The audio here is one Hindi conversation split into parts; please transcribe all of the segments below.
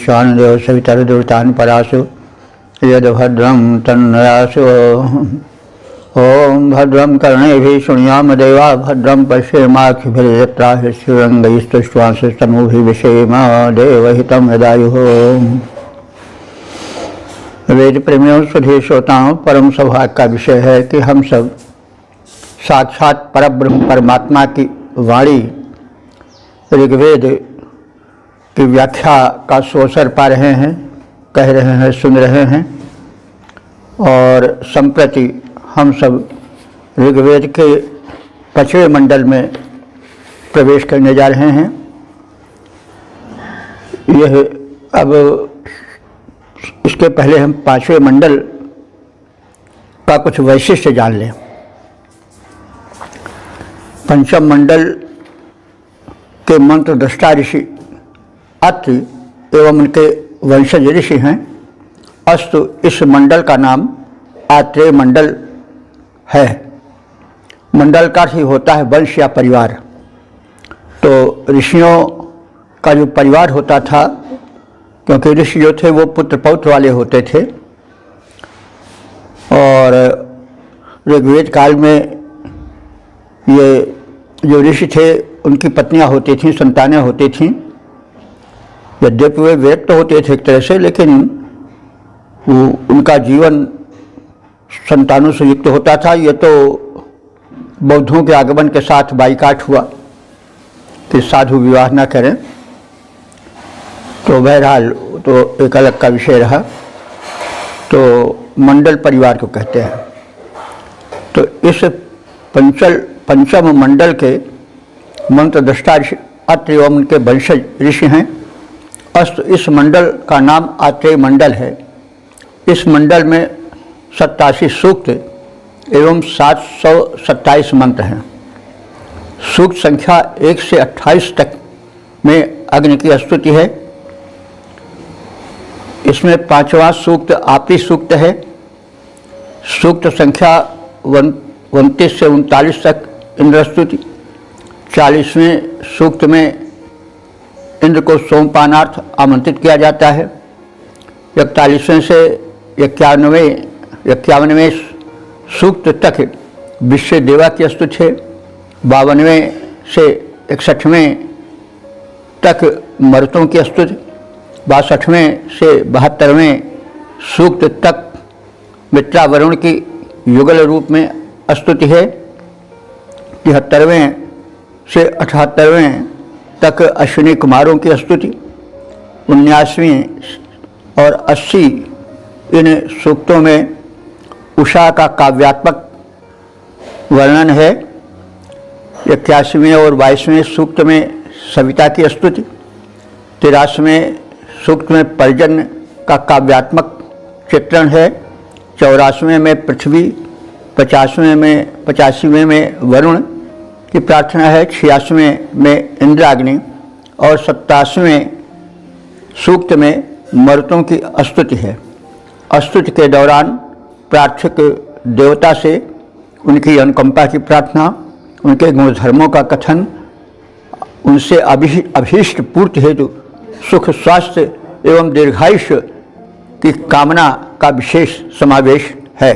विश्वानदेव सवितर्दुर्तान् परासु यद्भद्रं तन्नयासु। ओम भद्रं कर्णेभिः शृणुयाम देवा भद्रं पश्येमाक्षिभिर्यत्राः स्थिरंगैस्तुष्ट्वांस्तनूभिः विषेम देवहितं यदायुः। वेद प्रेमियों सुधीर श्रोताओं, परम सौभाग्य का विषय है कि हम सब साक्षात परब्रह्म परमात्मा की वाणी ऋग्वेद की व्याख्या का अवसर पा रहे हैं, कह रहे हैं, सुन रहे हैं। और संप्रति हम सब ऋग्वेद के 5वें मंडल में प्रवेश करने जा रहे हैं। यह अब इसके पहले हम 5वें मंडल का कुछ वैशिष्ट्य जान लें। पंचम मंडल के मंत्र दृष्टा ऋषि अत्रि एवं उनके वंशज ऋषि हैं। अस्तु इस मंडल का नाम आत्रेय मंडल है। मंडल का ही होता है वंश या परिवार। तो ऋषियों का जो परिवार होता था, क्योंकि ऋषि जो थे वो पुत्र पौत्र वाले होते थे, और ऋग्वेद काल में ये जो ऋषि थे उनकी पत्नियां होती थीं, संतानें होती थीं। यद्यपि वे व्यक्त होते थे एक तरह से, लेकिन उनका जीवन संतानों से युक्त होता था। ये तो बौद्धों के आगमन के साथ बाइकाट हुआ कि साधु विवाह न करें, तो बहरहाल तो एक अलग का विषय रहा। तो मंडल परिवार को कहते हैं। तो इस पंचम मंडल के मंत्र दृष्टा ऋषि अत्रि एवं उनके वंशज ऋषि हैं। अस्तु इस मंडल का नाम आत्रेय मंडल है। इस मंडल में 87 सूक्त एवं 727 मंत्र हैं। सूक्त संख्या 1 से 28 तक में अग्नि की स्तुति है। इसमें 5वां सूक्त आपी सूक्त है। सूक्त संख्या 29 से 39 तक इंद्र स्तुति। 40वें सूक्त में इंद्र को सोमपानार्थ आमंत्रित किया जाता है। 41वें से 51वें सूक्त तक विश्व देवा की स्तुति है। 52वें से 61वें तक मरुतों की स्तुति। 62वें से 72वें सूक्त तक मित्रा वरुण की युगल रूप में स्तुति है। 73वें से 78वें तक अश्विनी कुमारों की स्तुति। 79वीं और 80 इन सूक्तों में उषा का काव्यात्मक वर्णन है। 81वें और 22वें सूक्त में सविता की स्तुति। 83वें सूक्त में पर्जन्य का काव्यात्मक चित्रण है। 84वें में पृथ्वी, 85वें में वरुण की प्रार्थना है। 86वें में इंद्राग्नि और 87वें सूक्त में मरुतों की स्तुति है। स्तुति के दौरान प्रार्थक देवता से उनकी अनुकंपा की प्रार्थना, उनके गुणधर्मों का कथन, उनसे अभीष्ट पूर्ति हेतु सुख, स्वास्थ्य एवं दीर्घायुष्य की कामना का विशेष समावेश है।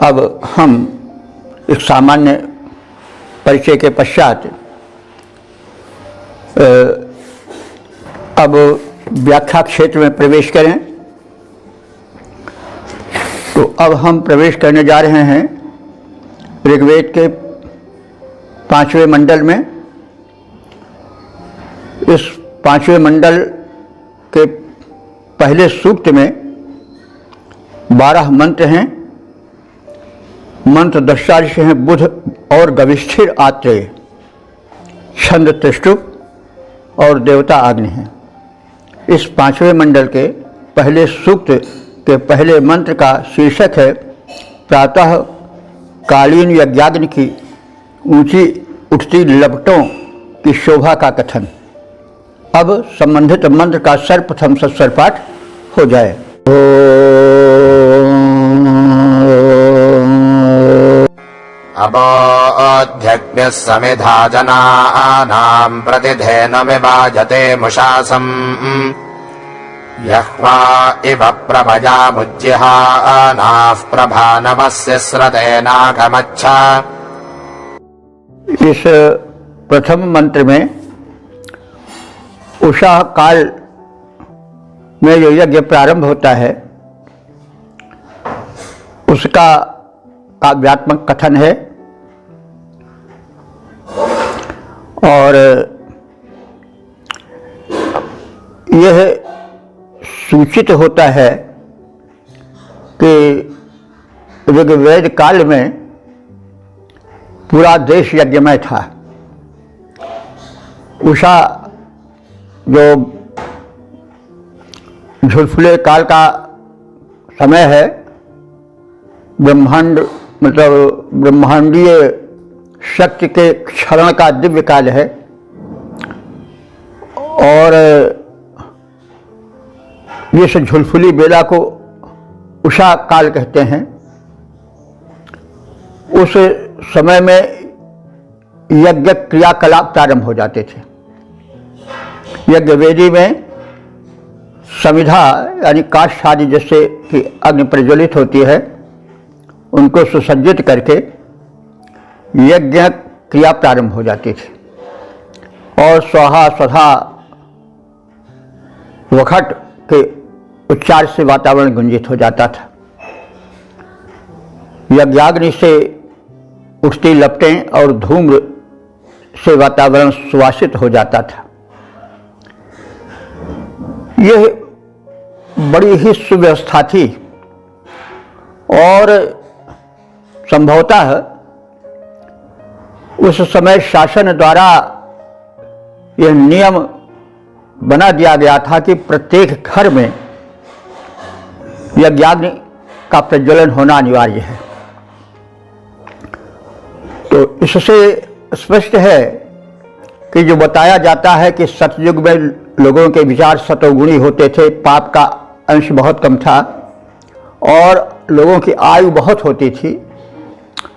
अब हम एक सामान्य परिचय के पश्चात अब व्याख्या क्षेत्र में प्रवेश करें। तो अब हम प्रवेश करने जा रहे हैं ऋग्वेद के 5वें मंडल में। इस 5वें मंडल के पहले सूक्त में 12 मंत्र हैं। मंत्र दृष्टा ऋषि हैं बुध और गविष्ठिर आत्रेय, छंद त्रिष्टुप और देवता अग्नि हैं। इस 5वें मंडल के पहले सूक्त के पहले मंत्र का शीर्षक है प्रातः कालीन यज्ञाग्नि की ऊंची उठती लपटों की शोभा का कथन। अब संबंधित मंत्र का सर्वप्रथम सस्वर पाठ हो जाए। अपोऽध्यग्निः समिधा जनानां प्रतिधेनमिवाजते मुषासम् यह्वा इव प्रभजामुज्जिहानाः प्रभानवस्य स्रतेनागमच्छ। इस प्रथम मंत्र में उषा काल में जो यज्ञ प्रारंभ होता है उसका काव्यात्मक कथन है और यह सूचित होता है कि ऋग्वेद काल में पूरा देश यज्ञमय था। उषा जो झुलफुले काल का समय है, ब्रह्मांड मतलब ब्रह्मांडीय शक्ति के क्षरण का दिव्य काल है और इस झुलफुली बेला को उषा काल कहते हैं। उस समय में यज्ञ क्रियाकलाप प्रारंभ हो जाते थे। यज्ञ वेदी में समिधा यानी काष्ठ आदि जैसे कि अग्नि प्रज्वलित होती है उनको सुसज्जित करके यज्ञ क्रिया प्रारंभ हो जाती थी और स्वाहा स्वधा वखट के उच्चार से वातावरण गुंजित हो जाता था। यज्ञाग्नि से उठती लपटें और धूम्र से वातावरण सुवासित हो जाता था। यह बड़ी ही सुव्यवस्था थी और संभवतः उस समय शासन द्वारा यह नियम बना दिया गया था कि प्रत्येक घर में यज्ञाग्नि का प्रज्वलन होना अनिवार्य है। तो इससे स्पष्ट है कि जो बताया जाता है कि सतयुग में लोगों के विचार सतोगुणी होते थे, पाप का अंश बहुत कम था और लोगों की आयु बहुत होती थी,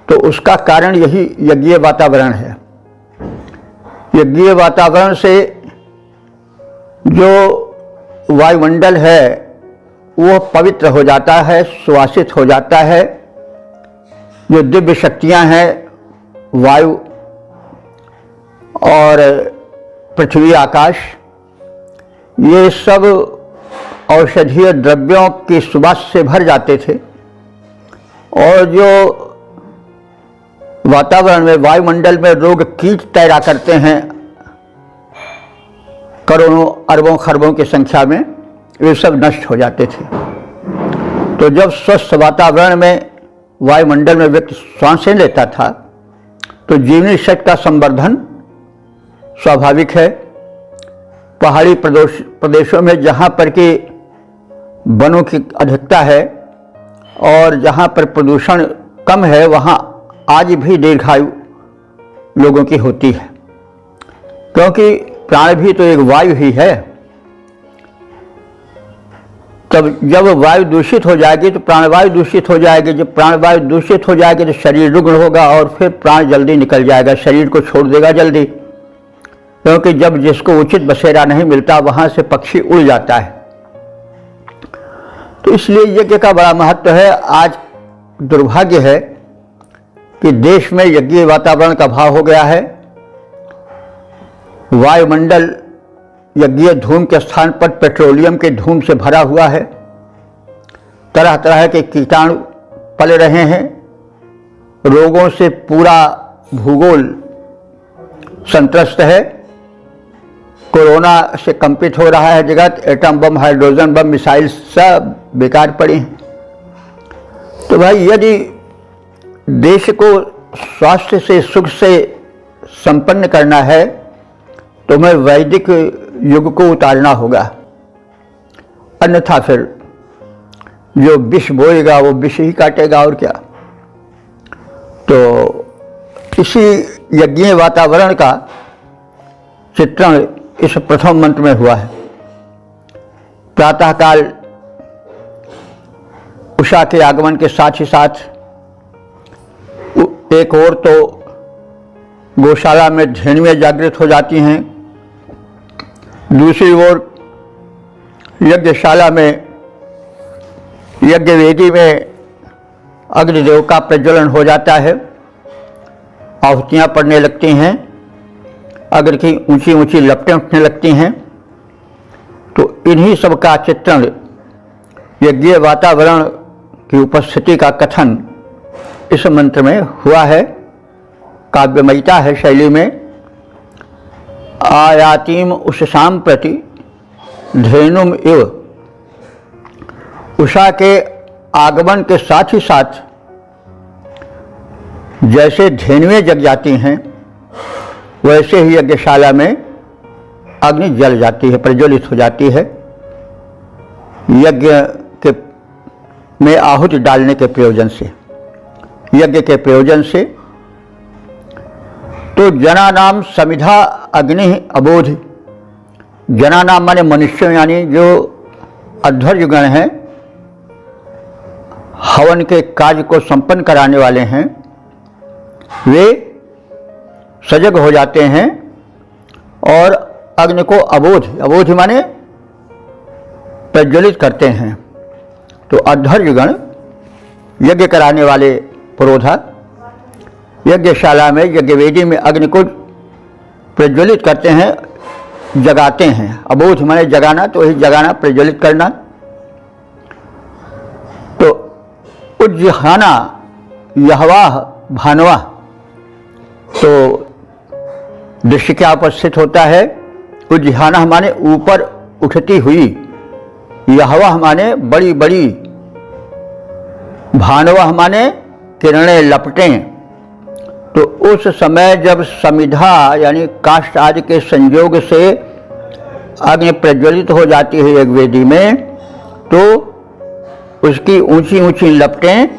तो उसका कारण यही यज्ञीय वातावरण है। यज्ञीय वातावरण से जो वायुमंडल है वो पवित्र हो जाता है, सुवासित हो जाता है। जो दिव्य शक्तियां हैं, वायु और पृथ्वी आकाश, ये सब औषधीय द्रव्यों की सुवास से भर जाते थे और जो वातावरण में वायुमंडल में रोग कीट तैरा करते हैं करोड़ों अरबों खरबों की संख्या में, वे सब नष्ट हो जाते थे। तो जब स्वस्थ वातावरण में वायुमंडल में व्यक्ति सांसें लेता था तो जीवनी शक्ति का संवर्धन स्वाभाविक है। पहाड़ी प्रदेशों में जहाँ पर कि वनों की अधिकता है और जहाँ पर प्रदूषण कम है, वहाँ आज भी दीर्घायु लोगों की होती है, क्योंकि प्राण भी तो एक वायु ही है। तब जब वायु दूषित हो जाएगी तो प्राणवायु दूषित हो जाएगी। जब प्राणवायु दूषित हो जाएगी तो शरीर रुग्ण होगा और फिर प्राण जल्दी निकल जाएगा, शरीर को छोड़ देगा जल्दी, क्योंकि जब जिसको उचित बसेरा नहीं मिलता वहां से पक्षी उड़ जाता है। तो इसलिए यज्ञ का बड़ा महत्व है। आज दुर्भाग्य है कि देश में यज्ञीय वातावरण का अभाव हो गया है। वायुमंडल यज्ञीय धूम के स्थान पर पेट्रोलियम के धूम से भरा हुआ है। तरह तरह के कीटाणु पल रहे हैं। रोगों से पूरा भूगोल संत्रस्त है। कोरोना से कंपित हो रहा है जगत। Atom bomb, hydrogen bomb, missile सब बेकार पड़ी हैं। तो भाई यदि देश को स्वास्थ्य से, सुख से संपन्न करना है तो मैं वैदिक युग को उतारना होगा, अन्यथा फिर जो विष बोएगा वो विष ही काटेगा और क्या। तो इसी यज्ञीय वातावरण का चित्रण इस प्रथम मंत्र में हुआ है। प्रातःकाल उषा के आगमन के साथ ही साथ एक और तो गौशाला में धेनुएं जागृत हो जाती हैं, दूसरी ओर यज्ञशाला में, यज्ञ वेदी में अग्निदेव का प्रज्वलन हो जाता है, आहुतियाँ पड़ने लगती हैं, अग्नि की ऊंची ऊंची लपटें उठने लगती हैं। तो इन्हीं सब का चित्रण, यज्ञीय वातावरण की उपस्थिति का कथन इस मंत्र में हुआ है। काव्यमयता है शैली में। आयातीम उषसाम प्रति धेनुम इव, उषा के आगमन के साथ ही साथ जैसे धेनुएं जग जाती हैं, वैसे ही यज्ञशाला में अग्नि जल जाती है, प्रज्वलित हो जाती है, यज्ञ के में आहुति डालने के प्रयोजन से, यज्ञ के प्रयोजन से। तो जना नाम समिधा अग्नि अबोध, जना नाम माने मनुष्य, यानी जो अध्वर्युगण हैं, हवन के कार्य को संपन्न कराने वाले हैं, वे सजग हो जाते हैं और अग्नि को अबोध, अबोध माने प्रज्वलित करते हैं। तो अध्वर्युगण, यज्ञ कराने वाले पुरोधा, यज्ञशाला में, यज्ञवेदी में अग्नि को प्रज्वलित करते हैं, जगाते हैं। अबोध माने जगाना, तो वही जगाना, प्रज्वलित करना। तो उज्जहाना यहवाह भानवाह, तो दृश्य क्या उपस्थित होता है? उज्जहाना माने ऊपर उठती हुई, यहवाह माने बड़ी बड़ी, भानवाह माने किरणें, लपटें। तो उस समय जब समिधा यानी काष्ठ आदि के संयोग से अग्नि प्रज्वलित हो जाती है एक वेदी में, तो उसकी ऊंची ऊंची लपटें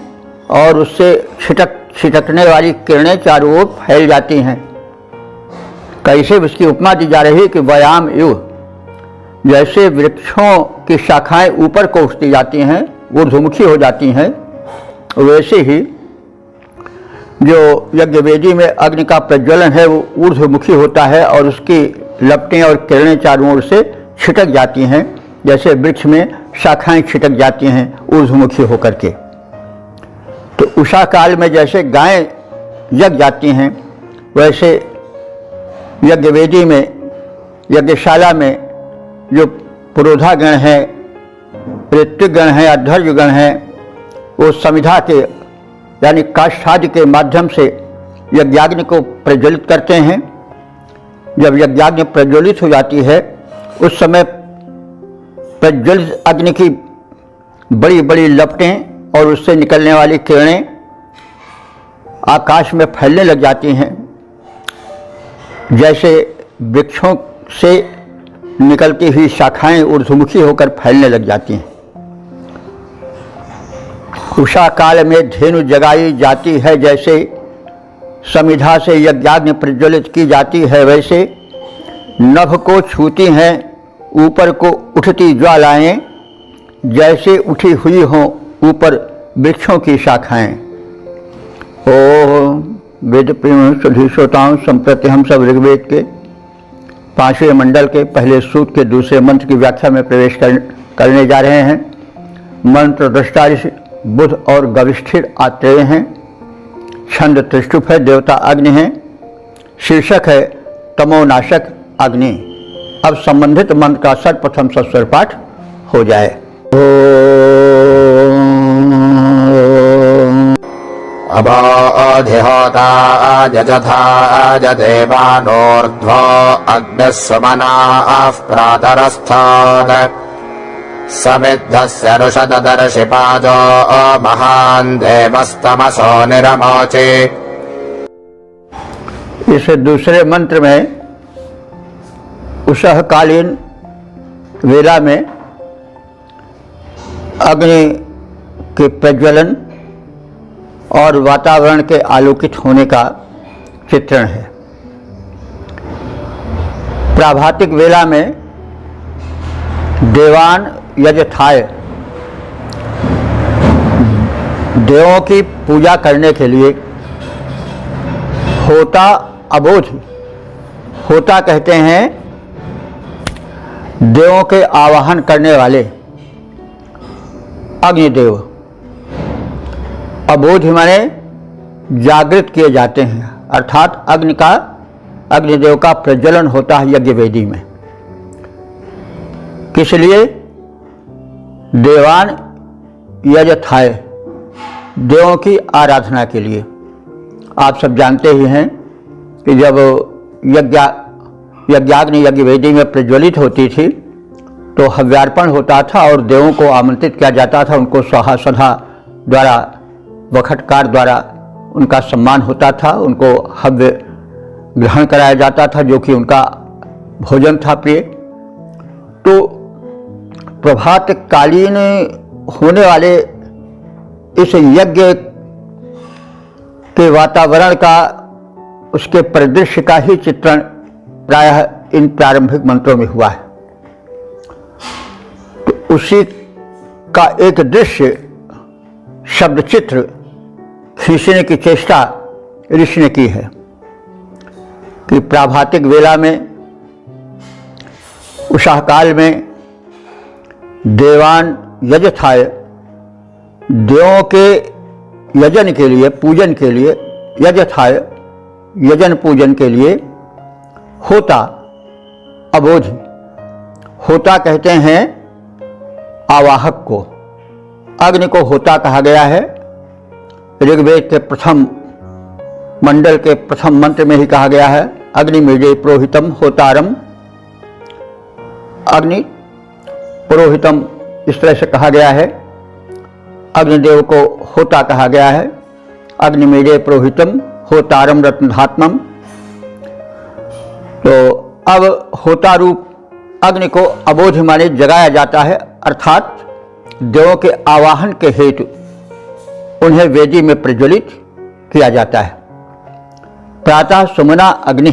और उससे छिटकने वाली किरणें चारों ओर फैल जाती हैं। कैसे उसकी उपमा दी जा रही है कि व्यायाम युग, जैसे वृक्षों की शाखाएं ऊपर को उठती जाती हैं, ऊर्ध्वमुखी हो जाती हैं, वैसे ही जो यज्ञवेदी में अग्नि का प्रज्वलन है वो ऊर्ध्वमुखी होता है और उसकी लपटें और किरणें चारों ओर से छिटक जाती हैं, जैसे वृक्ष में शाखाएं छिटक जाती हैं ऊर्ध्वमुखी होकर के। तो उषा काल में जैसे गायें जग जाती हैं, वैसे यज्ञवेदी में, यज्ञशाला में जो पुरोधागण हैं, ऋत्विकगण हैं, अध्वर्युगण हैं, वो समिधा के यानी काष्ठादि के माध्यम से यज्ञाग्नि को प्रज्वलित करते हैं। जब यज्ञाग्नि प्रज्वलित हो जाती है, उस समय प्रज्वलित अग्नि की बड़ी बड़ी लपटें और उससे निकलने वाली किरणें आकाश में फैलने लग जाती हैं, जैसे वृक्षों से निकलती हुई शाखाएं ऊर्ध्वमुखी होकर फैलने लग जाती हैं। उषा काल में धेनु जगाई जाती है, जैसे समिधा से यज्ञाग्नि प्रज्वलित की जाती है, वैसे नभ को छूती हैं ऊपर को उठती ज्वालाएं, जैसे उठी हुई हों ऊपर वृक्षों की शाखाएं। ओम वेद प्रेम सभी श्रोताओं, संप्रति हम सब ऋग्वेद के 5वें मंडल के पहले सूक्त के दूसरे मंत्र की व्याख्या में प्रवेश करने जा रहे हैं। मंत्र दृष्टा ऋषि बुध और गविष्ठिर आत्रेय हैं। छंद त्रिष्टुप है, देवता अग्नि हैं। शीर्षक है तमोनाशक अग्नि। अब संबंधित मंत्र का सर्वप्रथम सस्वर पाठ हो जाए। अबाधिहोता जजथा जदेवानोर्ध्व अग्निः सुमनाः प्रातरस्थात् समिद्धस्य ऋषददर्शिपादो महान् देवस्तमसो निरमोचे। इस दूसरे मंत्र में उषःकालीन वेला में अग्नि के प्रज्वलन और वातावरण के आलोकित होने का चित्रण है। प्राभातिक वेला में देवान यजथाय, देवों की पूजा करने के लिए होता अबोध, होता कहते हैं देवों के आवाहन करने वाले अग्निदेव अबोध माने जागृत किए जाते हैं, अर्थात अग्निदेव का प्रज्वलन होता है यज्ञ वेदी में। किस लिए? देवान यजथाय, देवों की आराधना के लिए। आप सब जानते ही हैं कि जब यज्ञाग्नि यज्ञ वेदी में प्रज्वलित होती थी तो हव्यार्पण होता था और देवों को आमंत्रित किया जाता था। उनको स्वाहा स्वधा द्वारा, वखटकार द्वारा उनका सम्मान होता था, उनको हव्य ग्रहण कराया जाता था जो कि उनका भोजन था प्रिय। तो प्रभात कालीन होने वाले इस यज्ञ के वातावरण का, उसके परिदृश्य का ही चित्रण प्रायः इन प्रारंभिक मंत्रों में हुआ है। तो उसी का एक दृश्य शब्द चित्र खींचने की चेष्टा ऋषि ने की है कि प्राभातिक वेला में, उषा काल में देवान यजथाय, देवों के यजन के लिए, पूजन के लिए, यजथाय यजन पूजन के लिए होता अबोध, होता कहते हैं आवाहक को। अग्नि को होता कहा गया है। ऋग्वेद के प्रथम मंडल के प्रथम मंत्र में ही कहा गया है, अग्निमीडे पुरोहितम होतारम। अग्नि पुरोहितम इस तरह से कहा गया है, अग्निदेव को होता कहा गया है। अग्निमीडे पुरोहितम होतारम रत्नधात्मम। तो अब होता रूप अग्नि को अबोध माने जगाया जाता है, अर्थात देवों के आवाहन के हेतु उन्हें वेदी में प्रज्वलित किया जाता है। प्रातः सुमना अग्नि,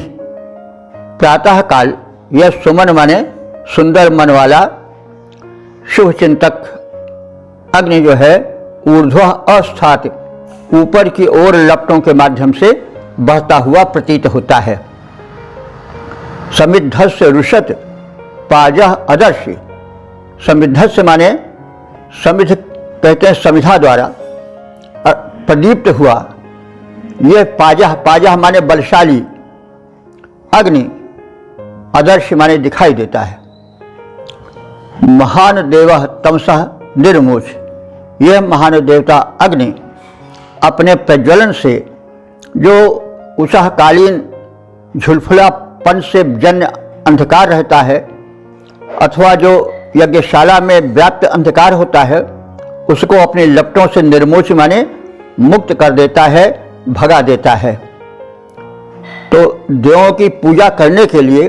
प्रातः काल, यह सुमन माने सुंदर मन वाला शुभ चिंतक अग्नि जो है ऊर्ध्व अस्थात, ऊपर की ओर लपटों के माध्यम से बढ़ता हुआ प्रतीत होता है। समिद्धस्य रुषत पाजः अदर्शी, समिद्धस्य माने समिध कहते हैं समिधा द्वारा प्रदीप्त हुआ। यह पाजः माने बलशाली अग्नि, अदर्श माने दिखाई देता है। महान देवः तमसः निर्मोच, यह महान देवता अग्नि अपने प्रज्वलन से जो उषःकालीन झुलफुलापन से जन्य अंधकार रहता है, अथवा जो यज्ञशाला में व्याप्त अंधकार होता है, उसको अपने लपटों से निर्मोच माने मुक्त कर देता है, भगा देता है। तो देवों की पूजा करने के लिए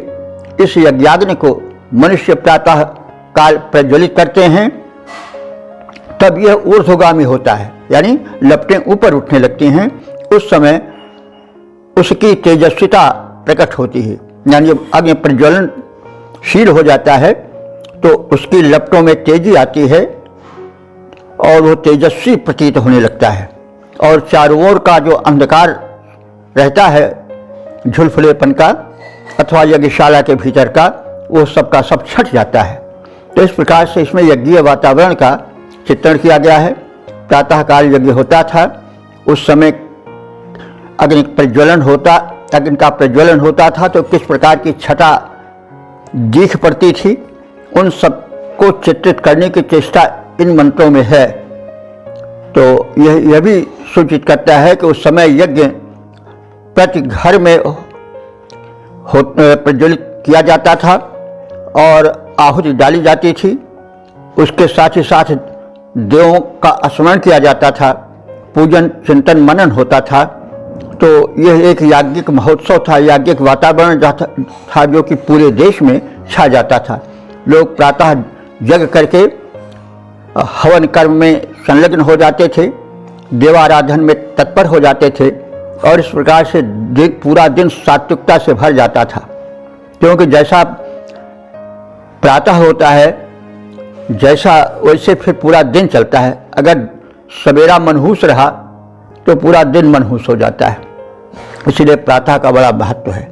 इस यज्ञाग्नि को मनुष्य प्रातः काल प्रज्वलित करते हैं, तब यह ऊर्ध्वगामी होता है, यानी लपटें ऊपर उठने लगती हैं। उस समय उसकी तेजस्विता प्रकट होती है, यानी जब अग्नि प्रज्वलनशील हो जाता है तो उसकी लपटों में तेजी आती है और वो तेजस्वी प्रतीत होने लगता है, और चारों ओर का जो अंधकार रहता है झुलफुलेपन का अथवा यज्ञशाला के भीतर का, वो सब का सब छट जाता है। तो इस प्रकार से इसमें यज्ञीय वातावरण का चित्रण किया गया है। प्रातःकाल यज्ञ होता था, उस समय अग्नि का प्रज्वलन होता था, तो किस प्रकार की छटा दीख पड़ती थी, उन सब को चित्रित करने की चेष्टा इन मंत्रों में है। तो यह भी सूचित करता है कि उस समय यज्ञ प्रति घर में प्रज्वलित किया जाता था और आहुति डाली जाती थी। उसके साथ ही साथ देवों का स्मरण किया जाता था, पूजन चिंतन मनन होता था। तो यह एक याज्ञिक महोत्सव था, याज्ञिक वातावरण था जो कि पूरे देश में छा जाता था। लोग प्रातः जग करके हवन कर्म में संलग्न हो जाते थे, देवाराधन में तत्पर हो जाते थे, और इस प्रकार से पूरा दिन सात्विकता से भर जाता था। क्योंकि जैसा प्रातः होता है जैसा वैसे फिर पूरा दिन चलता है। अगर सवेरा मनहूस रहा तो पूरा दिन मनहूस हो जाता है, इसीलिए प्रातः का बड़ा महत्व है।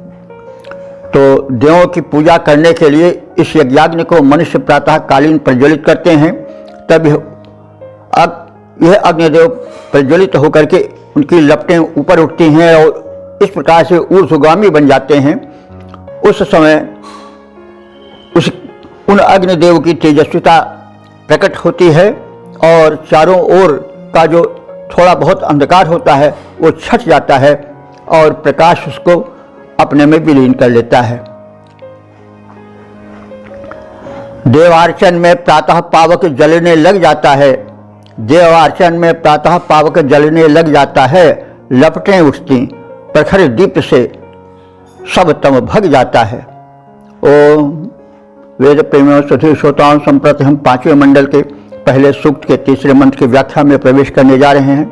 तो देवों की पूजा करने के लिए इस यज्ञाग्नि को मनुष्य प्रातः कालीन प्रज्वलित करते हैं। तब यह अग्निदेव प्रज्वलित होकर के उनकी लपटें ऊपर उठती हैं और इस प्रकार से ऊर्ध्वगामी बन जाते हैं। उस समय उन अग्निदेव की तेजस्विता प्रकट होती है और चारों ओर का जो थोड़ा बहुत अंधकार होता है वो छट जाता है और प्रकाश उसको अपने में विलीन कर लेता है। देवार्चन में प्रातः पावक जलने लग जाता है। देवार्चन में प्रातः पावक जलने लग जाता है। लपटें उठती, प्रखर दीप से सब तम भग जाता है। ओम वेद प्रेमियों सुधीर श्रोताओं, संप्रति हम 5वें मंडल के पहले सूक्त के 3रे मंत्र की व्याख्या में प्रवेश करने जा रहे हैं।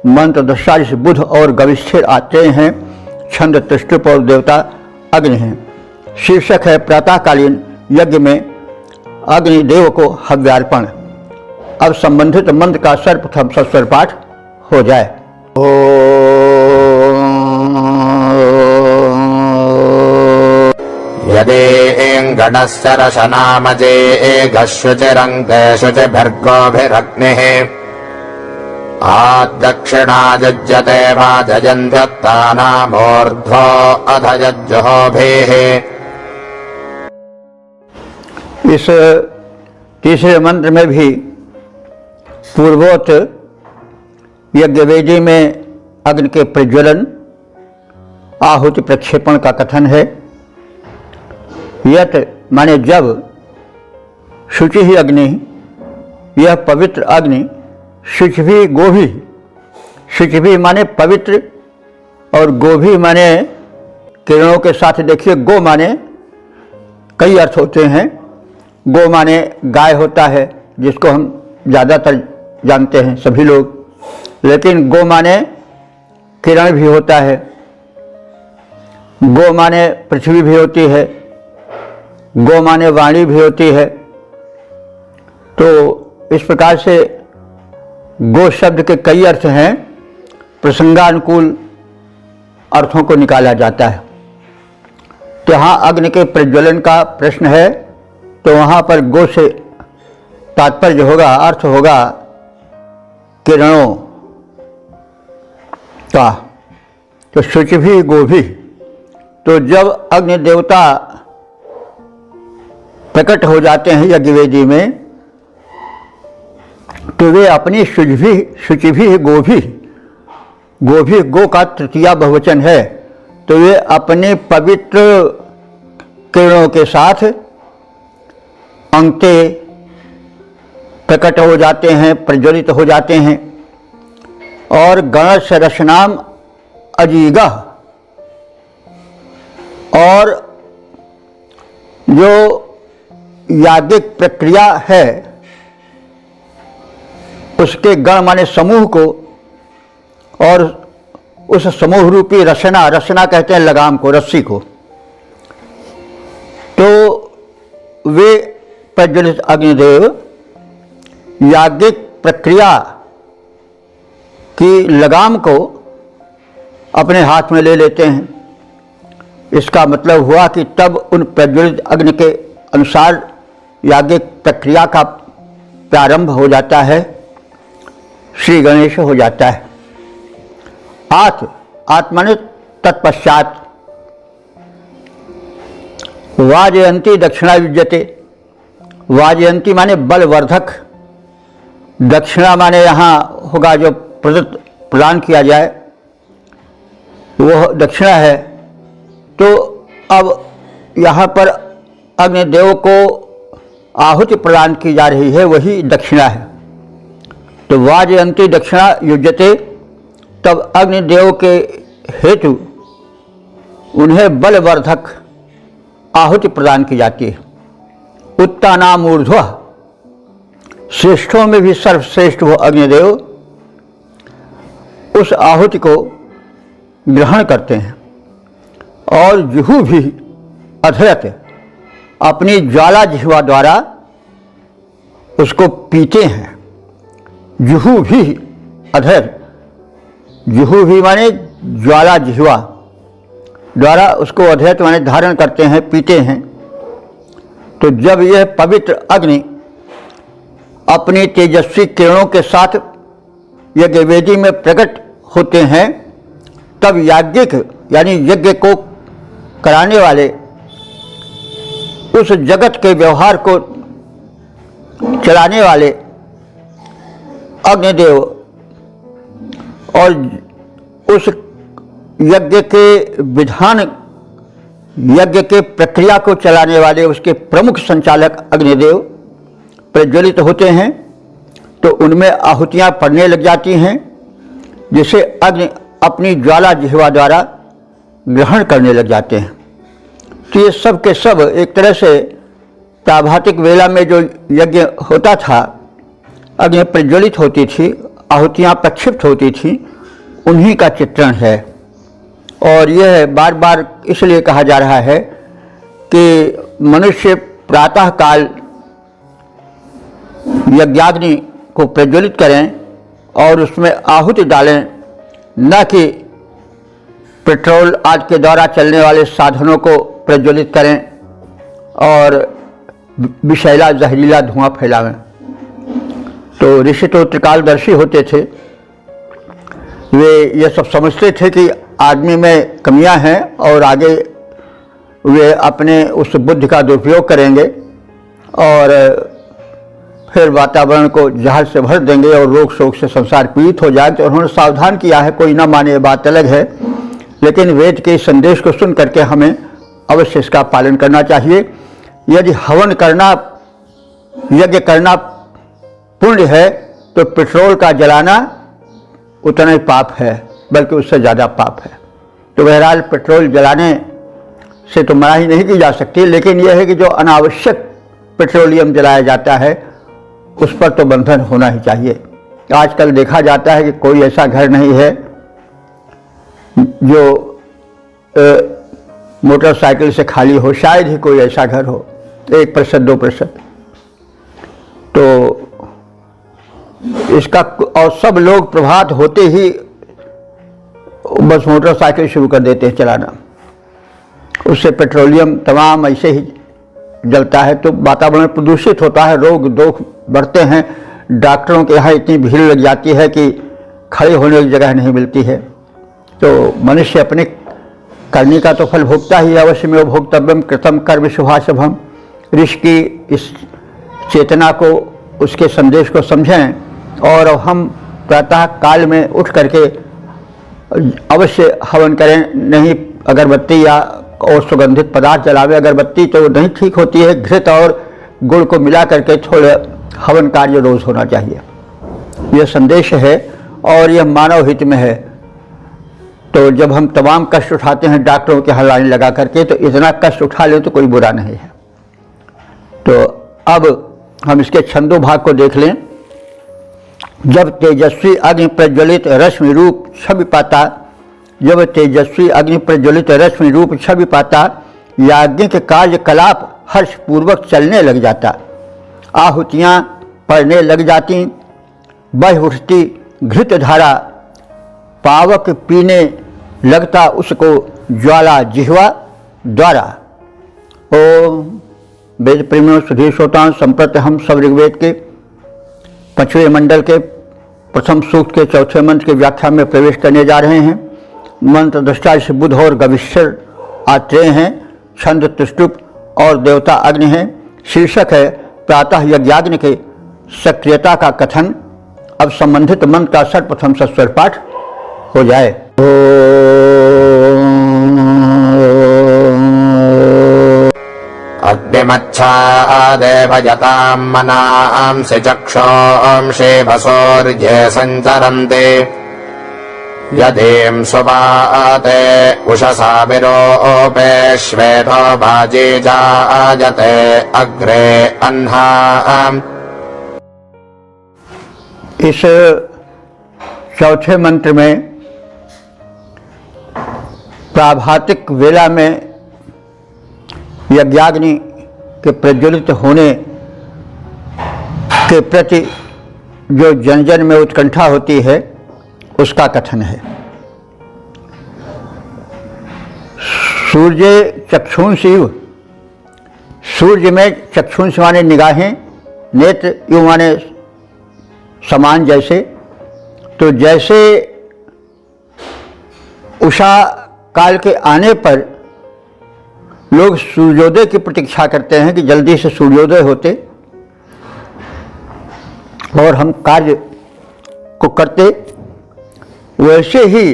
मंत्र दशा से बुध और गविष्ठिर आते हैं। छंद त्रिष्टुप और देवता अग्नि हैं। शीर्षक है प्रातःकालीन यज्ञ में अग्निदेव को हव्यार्पण। अब संबंधित मंत्र का सर्वप्रथम सस्वर पाठ हो जाए। यदेऽङ्गणस्य रशनामजे शुचिरङ्गे शुचिभिर्गोभिरग्निः आदक्षिणायुज्यते वाजयन्त्यत्तानामूर्ध्वो अधयज्जुहोभिः। इस तीसरे मंत्र में भी पूर्वोक्त यज्ञवेदी में अग्नि के प्रज्वलन, आहुति प्रक्षेपण का कथन है। यत माने जब, शुचि ही अग्नि, यह पवित्र अग्नि, शुचिभी गोभी, शुचिभी माने पवित्र और गोभी माने किरणों के साथ देखिए, गो माने कई अर्थ होते हैं। गो माने गाय होता है जिसको हम ज़्यादातर जानते हैं सभी लोग, लेकिन गो माने किरण भी होता है, गो माने पृथ्वी भी होती है, गो माने वाणी भी होती है। तो इस प्रकार से गो शब्द के कई अर्थ हैं। प्रसंगानुकूल अर्थों को निकाला जाता है। तो यहाँ अग्नि के प्रज्वलन का प्रश्न है तो वहाँ पर गो से तात्पर्य होगा, अर्थ होगा किरणों का। तो शुचि भी गोभी, तो जब अग्नि देवता प्रकट हो जाते हैं यज्ञवेदी में तो वे अपनी शुचि भी गोभी, गोभी गो का तृतीया बहुवचन है, तो वे अपने पवित्र किरणों के साथ अंगते प्रकट हो जाते हैं, प्रज्वलित हो जाते हैं। और गणस्य रसनाम अजीगा, और जो याज्ञिक प्रक्रिया है उसके गण माने समूह को, और उस समूह रूपी रचना, रचना कहते हैं लगाम को, रस्सी को, तो वे प्रज्वलित अग्निदेव याज्ञिक प्रक्रिया की लगाम को अपने हाथ में ले लेते हैं। इसका मतलब हुआ कि तब उन प्रज्वलित अग्नि के अनुसार याज्ञिक प्रक्रिया का प्रारंभ हो जाता है, श्री गणेश हो जाता है। आत्मनि तत्पश्चात वाजयंती दक्षिणा युज्यते। वाजयंती माने बलवर्धक, दक्षिणा माने यहाँ होगा जो प्रदान किया जाए, वह दक्षिणा है। तो अब यहाँ पर अग्निदेव को आहुति प्रदान की जा रही है, वही दक्षिणा है। तो वाजयंती दक्षिणा युज्यते, तब अग्निदेव के हेतु उन्हें बलवर्धक आहुति प्रदान की जाती है। उत्तानाम ऊर्ध्व, श्रेष्ठों में भी सर्वश्रेष्ठ वो अग्निदेव उस आहुति को ग्रहण करते हैं और जुहू भी अधरत अपनी ज्वाला जिह्वा द्वारा उसको पीते हैं। जुहू भी अधर, जुहू भी माने ज्वाला जिह्वा, द्वारा उसको अधैर्त माने धारण करते हैं, पीते हैं। तो जब यह पवित्र अग्नि अपनी तेजस्वी किरणों के साथ यज्ञ वेदी में प्रकट होते हैं, तब याज्ञिक यानी यज्ञ को कराने वाले उस जगत के व्यवहार को चलाने वाले अग्निदेव और उस यज्ञ के विधान, यज्ञ के प्रक्रिया को चलाने वाले उसके प्रमुख संचालक अग्निदेव प्रज्वलित होते हैं। तो उनमें आहुतियाँ पड़ने लग जाती हैं, जिसे अग्नि अपनी ज्वाला जिह्वा द्वारा ग्रहण करने लग जाते हैं। तो ये सब के सब एक तरह से प्राभातिक वेला में जो यज्ञ होता था, अग्नि प्रज्वलित होती थी, आहुतियाँ प्रक्षिप्त होती थी, उन्हीं का चित्रण है। और यह बार बार इसलिए कहा जा रहा है कि मनुष्य प्रातः काल यज्ञाग्नि को प्रज्वलित करें और उसमें आहुति डालें, न कि पेट्रोल आदि के द्वारा चलने वाले साधनों को प्रज्वलित करें और विषैला जहरीला धुआं फैलावें। तो ऋषि तो त्रिकालदर्शी होते थे, वे ये सब समझते थे कि आदमी में कमियां हैं और आगे वे अपने उस बुद्धि का दुरुपयोग करेंगे और फिर वातावरण को जहर से भर देंगे और रोग शोक से संसार पीड़ित हो जाए। तो उन्होंने सावधान किया है, कोई ना माने ये बात अलग है, लेकिन वेद के इस संदेश को सुन करके हमें अवश्य इसका पालन करना चाहिए। यदि हवन करना, यज्ञ करना पुण्य है, तो पेट्रोल का जलाना उतना ही पाप है, बल्कि उससे ज़्यादा पाप है। तो बहरहाल पेट्रोल जलाने से तो मनाही नहीं की जा सकती, लेकिन यह है कि जो अनावश्यक पेट्रोलियम जलाया जाता है उस पर तो बंधन होना ही चाहिए। आजकल देखा जाता है कि कोई ऐसा घर नहीं है जो मोटरसाइकिल से खाली हो, शायद ही कोई ऐसा घर हो, 1% 2%। तो इसका और सब लोग प्रभात होते ही बस मोटरसाइकिल शुरू कर देते हैं चलाना, उससे पेट्रोलियम तमाम ऐसे ही जलता है, तो वातावरण प्रदूषित होता है, रोग दोष बढ़ते हैं। डॉक्टरों के यहाँ इतनी भीड़ लग जाती है कि खड़े होने की जगह नहीं मिलती है। तो मनुष्य अपने करने का तो फल भोगता ही, अवश्य में भोक्तव्यम कृतम कर्म शुभाशुभम। ऋषि की इस चेतना को, उसके संदेश को समझें और हम प्रातः काल में उठ करके अवश्य हवन करें। नहीं अगरबत्ती या और सुगंधित पदार्थ जलावे, अगरबत्ती तो नहीं ठीक होती है, घृत और गुड़ को मिला करके थोड़ा हवन कार्य रोज होना चाहिए। यह संदेश है और यह मानव हित में है। तो जब हम तमाम कष्ट उठाते हैं डॉक्टरों के यहाँ लाइन लगा करके, तो इतना कष्ट उठा ले तो कोई बुरा नहीं है। तो अब हम इसके छंदो भाग को देख लें। जब तेजस्वी अग्नि प्रज्वलित रश्मि रूप छवि पाता, जब तेजस्वी अग्नि प्रज्वलित रश्मि रूप छवि पाता, याज्ञिक कार्यकलाप हर्षपूर्वक चलने लग जाता, आहुतियाँ पड़ने लग जाती, बह उठती घृत धारा, पावक पीने लगता उसको ज्वाला जिह्वा द्वारा। ओम वेद प्रेमियों सुधीर श्रोताओं, संप्रति हम सब ऋग्वेद के 5वें मंडल के प्रथम सूक्त के 4थे मंत्र की व्याख्या में प्रवेश करने जा रहे हैं। मंत्र दृष्टा से बुध और गविश्वर आत्रेय हैं, छंद तुष्टुप और देवता अग्नि हैं। शीर्षक है प्रातः यज्ञाग्नि के सक्रियता का कथन। अब संबंधित मंत्र का सर्वप्रथम सस्वर पाठ हो जाए। अग्निमच्छादेवयतां मनांसि चक्षोंषे भसोर्ये सञ्चरन्ते यदीं सुवाते उषसा विरोपे श्वेतो भाजी जायते अग्रे अह्नाम्। इस चौथे मंत्र में प्राभातिक वेला में यज्ञाग्नि के प्रज्वलित होने के प्रति जो जन जन में उत्कंठा होती है उसका कथन है। सूर्य चक्षुंषिव, सूर्य में चक्षुंष माने निगाहें, नेत्र यू माने समान जैसे। तो जैसे उषा काल के आने पर लोग सूर्योदय की प्रतीक्षा करते हैं कि जल्दी से सूर्योदय होते और हम कार्य को करते, वैसे ही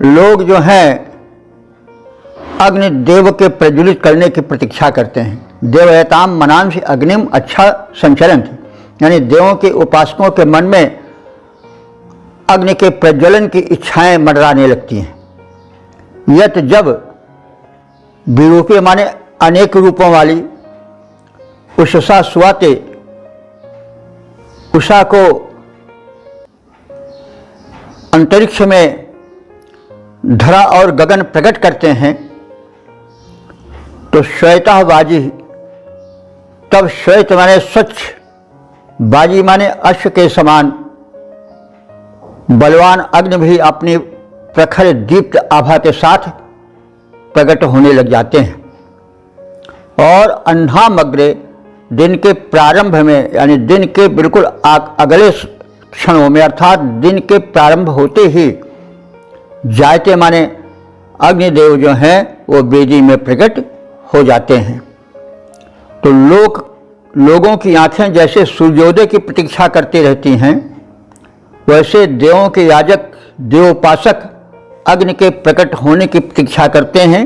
लोग जो हैं अग्निदेव के प्रज्वलित करने की प्रतीक्षा करते हैं। देवयताम मनांसि अग्निम, अच्छा संचलन थी, यानी देवों के उपासकों के मन में अग्नि के प्रज्वलन की इच्छाएं मंडराने लगती हैं। यत जब विरूपी माने अनेक रूपों वाली उषसा सुवाते, उषा को अंतरिक्ष में धरा और गगन प्रकट करते हैं, तो श्वेता बाजी, तब श्वेत माने स्वच्छ, बाजी माने अश्व के समान बलवान अग्नि भी अपनी प्रखर दीप्त आभा के साथ प्रकट होने लग जाते हैं। और अन्हामग्रे, दिन के प्रारंभ में, यानी दिन के बिल्कुल अगले क्षणों में, अर्थात दिन के प्रारंभ होते ही जायते माने अग्निदेव जो हैं वो वेदी में प्रकट हो जाते हैं। तो लोगों की आंखें जैसे सूर्योदय की प्रतीक्षा करती रहती हैं, वैसे देवों के याजक, देवोपासक अग्नि के प्रकट होने की प्रतीक्षा करते हैं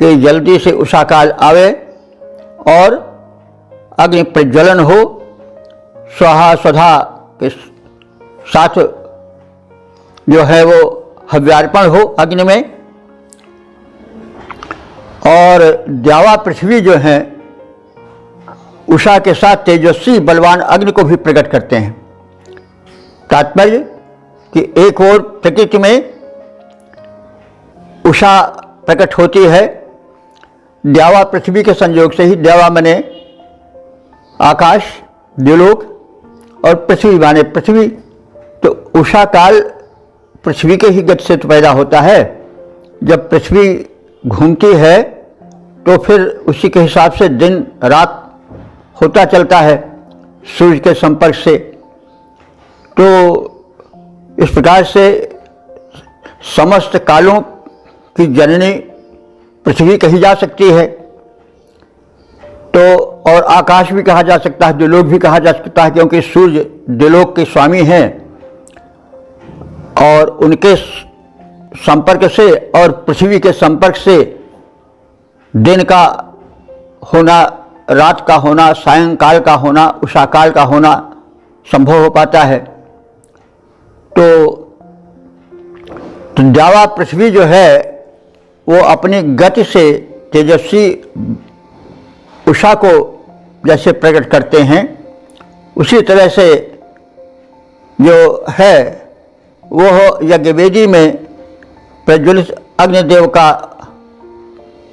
कि जल्दी से उषा काल आवे और अग्नि प्रज्वलन हो, स्वाहा स्वधा के साथ जो है वो हव्यार्पण हो अग्नि में। और द्यावा पृथ्वी जो है उषा के साथ तेजस्वी बलवान अग्नि को भी प्रकट करते हैं। तात्पर्य कि एक ओर प्रकृति में उषा प्रकट होती है, द्यावा पृथ्वी के संयोग से ही, द्यावा माने आकाश, द्युलोक, और पृथ्वी माने पृथ्वी। तो उषा काल पृथ्वी के ही गति से तो पैदा होता है। जब पृथ्वी घूमती है तो फिर उसी के हिसाब से दिन रात होता चलता है सूर्य के संपर्क से। तो इस प्रकार से समस्त कालों की जननी पृथ्वी कही जा सकती है। तो और आकाश भी कहा जा सकता है, द्युलोक भी कहा जा सकता है, क्योंकि सूर्य द्युलोक के स्वामी हैं और उनके संपर्क से और पृथ्वी के संपर्क से दिन का होना, रात का होना, सायंकाल का होना, उषा काल का होना संभव हो पाता है। तो द्यावा पृथ्वी जो है वो अपनी गति से तेजस्वी उषा को जैसे प्रकट करते हैं, उसी तरह से जो है वो यज्ञवेदी में प्रज्वलित अग्निदेव का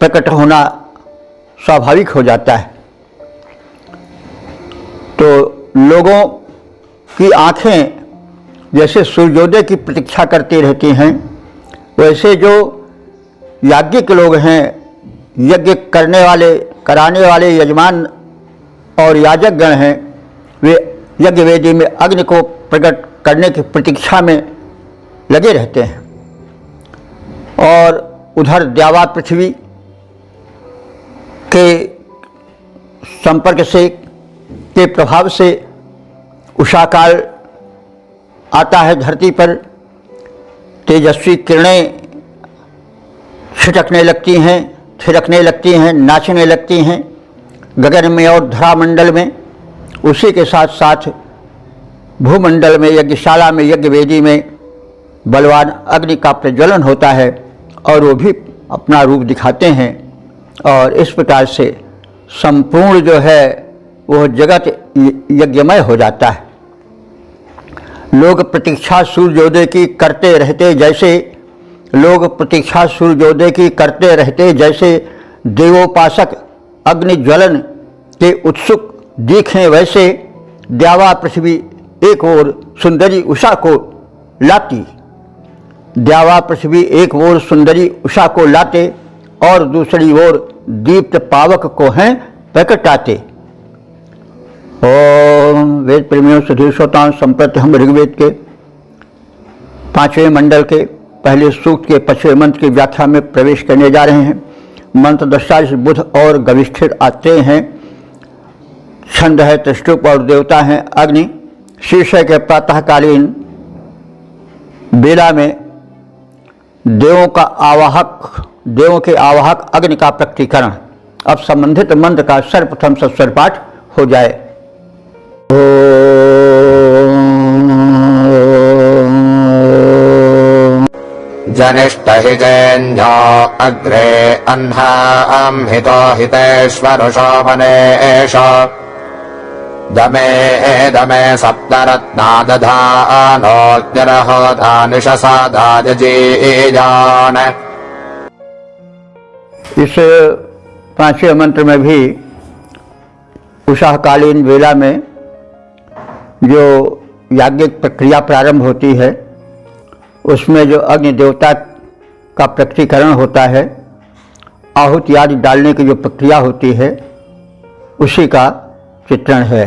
प्रकट होना स्वाभाविक हो जाता है। तो लोगों की आंखें जैसे सूर्योदय की प्रतीक्षा करती रहती हैं, वैसे जो याज्ञिक लोग हैं, यज्ञ कराने वाले यजमान और याजक गण हैं, वे यज्ञवेदी में अग्नि को प्रकट करने की प्रतीक्षा में लगे रहते हैं। और उधर द्यावा पृथ्वी के संपर्क से, के प्रभाव से उषा काल आता है धरती पर, तेजस्वी किरणें छिटकने लगती हैं, थिरकने लगती हैं, नाचने लगती हैं गगन में और धरामंडल में। उसी के साथ साथ भूमंडल में, यज्ञशाला में, यज्ञवेदी में बलवान अग्नि का प्रज्वलन होता है और वो भी अपना रूप दिखाते हैं। और इस प्रकार से संपूर्ण जो है वह जगत यज्ञमय हो जाता है। लोग प्रतीक्षा सूर्योदय की करते रहते, जैसे लोग प्रतीक्षा सूर्योदय की करते रहते जैसे देवोपासक अग्नि ज्वलन के उत्सुक दिखें, वैसे द्यावा पृथ्वी एक ओर सुंदरी उषा को लाती, द्यावा पृथ्वी एक ओर सुंदरी उषा को लाते और दूसरी ओर दीप्त पावक को हैं प्रकटाते। ओम वेद प्रेमियों सुधीर श्रोताओं, संप्रति हम ऋग्वेद के 5वें मंडल के पहले सूक्त के 5वें मंत्र की व्याख्या में प्रवेश करने जा रहे हैं। मंत्र दृष्टा बुध और गविष्ठिर आते हैं। छंद है त्रिष्टुप और देवता हैं अग्नि। शीर्षक के प्रातःकालीन बेला में देवों के आवाहक अग्नि का प्रकटीकरण। अब संबंधित मंत्र का सर्वप्रथम सस्वर पाठ हो जाए। जनिष्ठ हिजेन्यो अग्रे अह्नां हितो हितेश्वरुषो वनेश दमे दमे सप्तरत्नादधानोऽग्निरहोधानिशसादाजीजान। इस 5वें मंत्र में भी उषाकालीन वेला में जो याज्ञिक प्रक्रिया प्रारंभ होती है उसमें जो अग्नि देवता का प्रकटीकरण होता है, आहुति आदि डालने की जो प्रक्रिया होती है उसी का चित्रण है।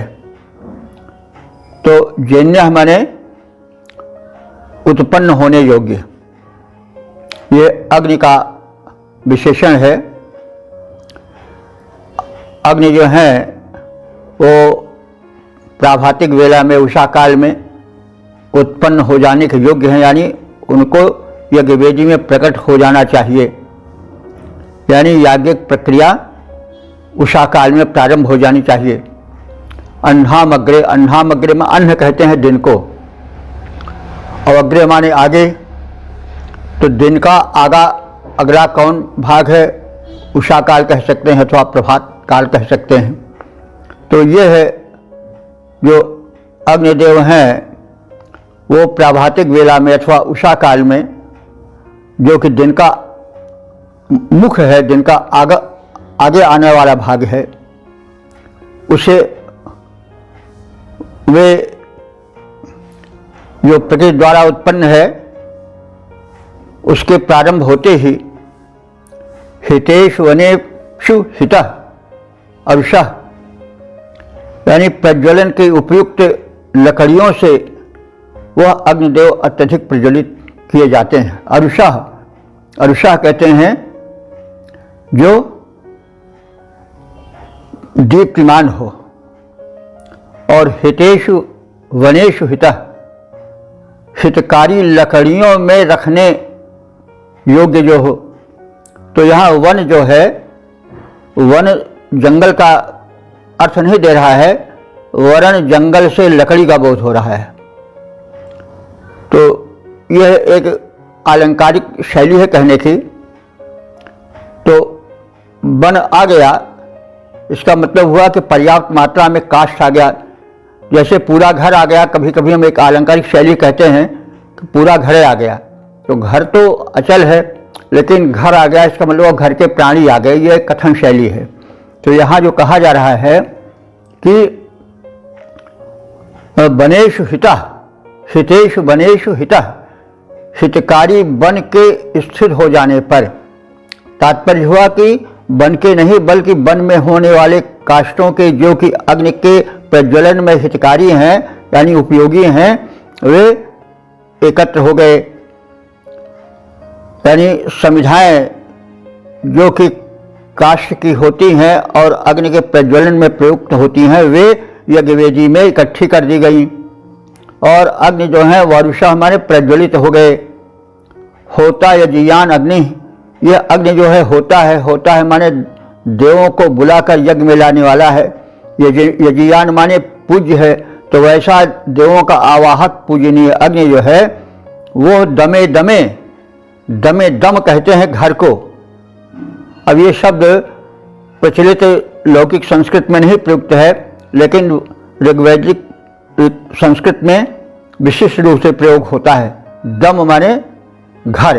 तो जन्य माने उत्पन्न होने योग्य, ये अग्नि का विशेषण है। अग्नि जो है वो प्राभातिक वेला में उषा काल में उत्पन्न हो जाने के योग्य हैं, यानी उनको यज्ञवेदी में प्रकट हो जाना चाहिए, यानी याज्ञिक प्रक्रिया उषा काल में प्रारंभ हो जानी चाहिए। अन्हामग्रे, अन्हामग्रे में अन्न कहते हैं दिन को, और अग्रे माने आगे। तो दिन का अगला कौन भाग है? उषा काल कह सकते हैं अथवा प्रभात काल कह सकते हैं। तो ये है जो अग्निदेव हैं वो प्राभातिक वेला में अथवा उषा काल में, जो कि दिन का मुख है, दिन का आगे आने वाला भाग है, उसे वे जो प्रकृति द्वारा उत्पन्न है उसके प्रारंभ होते ही हितेषु वनेषु हितः अरुषः, यानी प्रज्वलन के उपयुक्त लकड़ियों से वह अग्निदेव अत्यधिक प्रज्वलित किए जाते हैं। अरुषः, अरुषः कहते हैं जो दीप्तिमान हो, और हितेषु वनेषु हितः, हितकारी लकड़ियों में रखने योग्य जो हो। तो यहाँ वन जो है, वन जंगल का अर्थ नहीं दे रहा है, वरन जंगल से लकड़ी का बोध हो रहा है। तो यह एक आलंकारिक शैली है कहने की। तो वन आ गया, इसका मतलब हुआ कि पर्याप्त मात्रा में काष्ठ आ गया। जैसे पूरा घर आ गया, कभी कभी हम एक आलंकारिक शैली कहते हैं कि पूरा घर आ गया। तो घर तो अचल है, लेकिन घर आ गया इसका मतलब घर के प्राणी आ गए, यह कथन शैली है। तो यहाँ जो कहा जा रहा है कि वनेषु हितः, हितेषु वनेषु हितः, हितकारी बन के स्थिर हो जाने पर, तात्पर्य हुआ कि बन के नहीं बल्कि वन में होने वाले काष्ठों के जो कि अग्नि के प्रज्वलन में हितकारी हैं यानी उपयोगी हैं, वे एकत्र हो गए। यानी समिधाएं जो कि काष्ठ की होती हैं और अग्नि के प्रज्वलन में प्रयुक्त होती हैं, वे यज्ञवेदी में इकट्ठी कर दी गई, और अग्नि जो है वारुषा हमारे प्रज्वलित हो गए। होता यजीयान अग्नि, यह अग्नि जो है होता है माने देवों को बुलाकर यज्ञ में लाने वाला है। यजीयान माने पूज्य है, तो वैसा देवों का आवाहक पूजनीय अग्नि जो है वो दमे दमे, दमे दम कहते हैं घर को। अब ये शब्द प्रचलित लौकिक संस्कृत में नहीं प्रयुक्त है, लेकिन ऋग्वैदिक संस्कृत में विशिष्ट रूप से प्रयोग होता है। दम माने घर,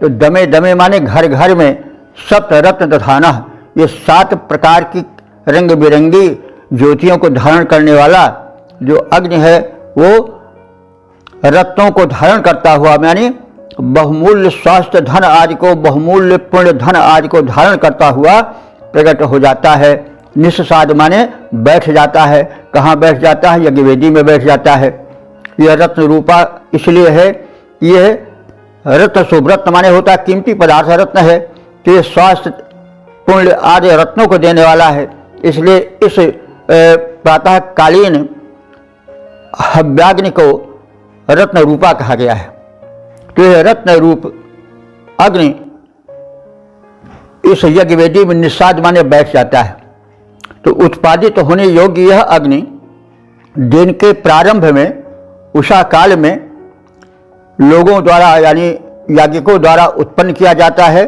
तो दमे दमे माने घर घर में। सप्त रत्न दधाना, ये 7 प्रकार की रंग बिरंगी ज्योतियों को धारण करने वाला जो अग्नि है वो रत्नों को धारण करता हुआ, यानी बहुमूल्य स्वास्थ्य धन आदि को, बहुमूल्य पुण्य धन आदि को धारण करता हुआ प्रकट हो जाता है। निस्साद माने बैठ जाता है। कहाँ बैठ जाता है? यज्ञ वेदी में बैठ जाता है। यह रत्न रूपा इसलिए है, यह रत्न शुभ, रत्न माने होता है कीमती पदार्थ, रत्न है तो ये स्वास्थ्य पुण्य आदि रत्नों को देने वाला है। इसलिए इस प्रातःकालीन हव्याग्नि को रत्न रूपा कहा गया है। तो यह रत्न रूप अग्नि इस यज्ञ वेदी में निस्साद माने बैठ जाता है। तो उत्पादित होने योग्य यह अग्नि दिन के प्रारंभ में उषा काल में लोगों द्वारा यानी याज्ञिकों द्वारा उत्पन्न किया जाता है,